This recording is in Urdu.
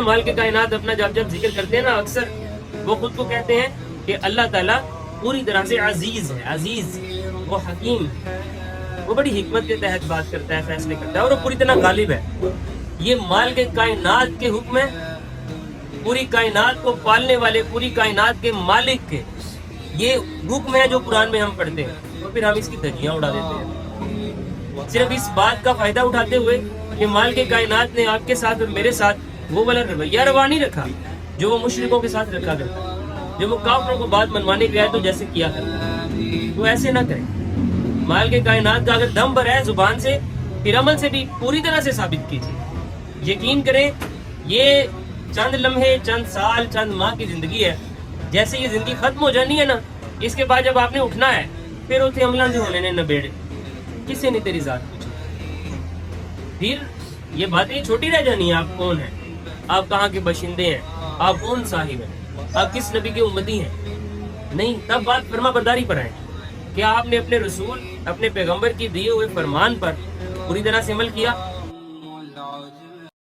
مالک کائنات اپنا جب ذکر کرتے ہیں نا اکثر وہ خود کو کہتے ہیں کہ اللہ تعالیٰ پوری طرح سے عزیز ہے، عزیز، وہ حکیم، وہ بڑی حکمت کے تحت بات کرتا ہے، فیصلے کرتا ہے، اور وہ پوری طرح غالب ہے۔ یہ مالک کائنات کے حکم ہے، پوری کائنات کو پالنے والے، پوری کائنات کے مالک کے یہ حکم ہے جو قرآن میں ہم پڑھتے ہیں، اور پھر ہم اس کی دھجیاں اڑا دیتے ہیں صرف اس بات کا فائدہ اٹھاتے ہوئے کہ مالک کائنات نے آپ کے ساتھ اور میرے ساتھ وہ والا رویہ روا نہیں رکھا جو وہ مشرکوں کے ساتھ رکھا کرتا، جب وہ کافروں کو بات منوانے کے آئے تو جیسے کیا کرتا، تو ایسے نہ کریں۔ مالک کائنات کا اگر دم بھر ہے زبان سے، پھر عمل سے بھی پوری طرح سے ثابت کیجیے۔ یقین کریں یہ چند لمحے، چند سال، چند ماہ کی زندگی ہے، جیسے یہ زندگی ختم ہو جانی ہے نا، اس کے بعد جب آپ نے اٹھنا ہے پھر اسے عملہ سے ہونے نے نبیڑے، کسی نے تیری ذات پوچھی، پھر یہ باتیں چھوٹی رہ جانی ہے۔ آپ کون ہیں، آپ کہاں کے باشندے ہیں، آپ کون صاحب ہیں، آپ کس نبی کے امتی ہیں، نہیں، تب بات فرما برداری پر ہے کہ آپ نے اپنے رسول، اپنے پیغمبر کی دیے ہوئے فرمان پر پوری طرح سے عمل کیا،